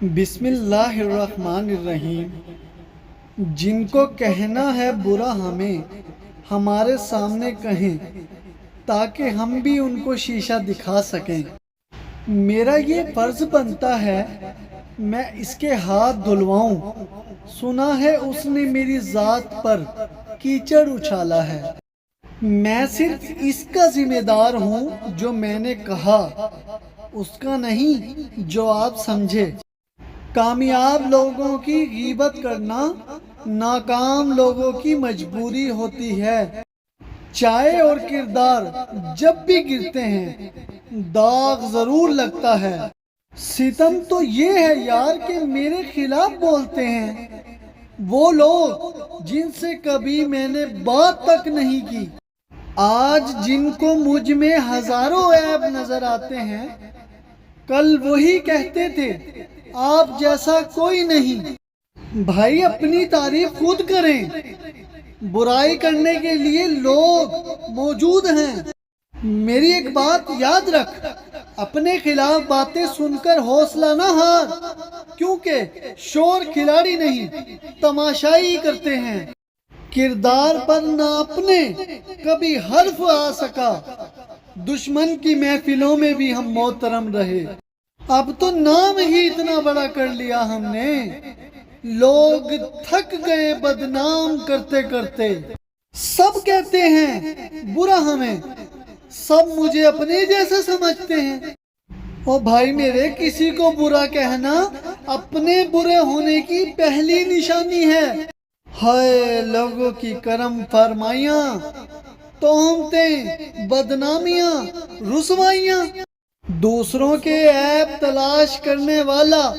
بسم اللہ الرحمن الرحیم۔ جن کو کہنا ہے برا ہمیں ہمارے سامنے کہیں تاکہ ہم بھی ان کو شیشہ دکھا سکیں۔ میرا یہ فرض بنتا ہے میں اس کے ہاتھ دھلواؤں، سنا ہے اس نے میری ذات پر کیچڑ اچھالا ہے۔ میں صرف اس کا ذمہ دار ہوں جو میں نے کہا، اس کا نہیں جو آپ سمجھے۔ کامیاب لوگوں کی غیبت کرنا ناکام لوگوں کی مجبوری ہوتی ہے۔ چائے اور کردار جب بھی گرتے ہیں داغ ضرور لگتا ہے۔ ستم تو یہ ہے یار کہ میرے خلاف بولتے ہیں وہ لوگ جن سے کبھی میں نے بات تک نہیں کی۔ آج جن کو مجھ میں ہزاروں عیب نظر آتے ہیں کل وہی کہتے تھے آپ جیسا کوئی نہیں۔ بھائی اپنی تعریف خود کریں، برائی کرنے کے لیے لوگ موجود ہیں۔ میری ایک بات یاد رکھ، اپنے خلاف باتیں سن کر حوصلہ نہ ہار، کیونکہ شور کھلاڑی نہیں تماشائی کرتے ہیں۔ کردار پر نہ اپنے کبھی حرف آ سکا، دشمن کی محفلوں میں بھی ہم محترم رہے۔ اب تو نام ہی اتنا بڑا کر لیا ہم نے، لوگ تھک گئے بدنام کرتے کرتے۔ سب کہتے ہیں برا ہمیں، سب مجھے اپنے جیسے سمجھتے ہیں۔ او بھائی میرے، کسی کو برا کہنا اپنے برے ہونے کی پہلی نشانی ہے۔ ہائے لوگوں کی کرم فرمائیاں، تہمتیں، بدنامیاں، رسوائیاں۔ دوسروں کے عیب تلاش کرنے والا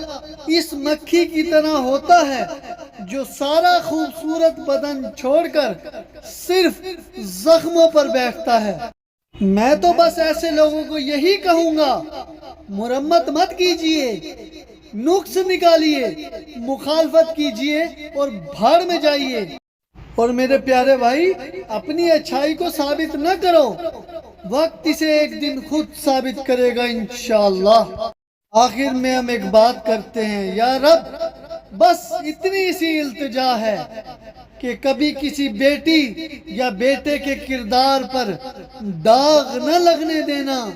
اس مکھی کی طرح ہوتا ہے جو سارا خوبصورت بدن چھوڑ کر صرف زخموں پر بیٹھتا ہے۔ میں تو بس ایسے لوگوں کو یہی کہوں گا، مرمت مت کیجیے، نقص نکالیے، مخالفت کیجیے اور بھاڑ میں جائیے۔ اور میرے پیارے بھائی، اپنی اچھائی کو ثابت نہ کرو، وقت اسے ایک دن خود ثابت کرے گا انشاءاللہ۔ آخر میں ہم ایک بات کرتے ہیں، یا رب بس اتنی سی التجا ہے کہ کبھی کسی بیٹی یا بیٹے کے کردار پر داغ نہ لگنے دینا۔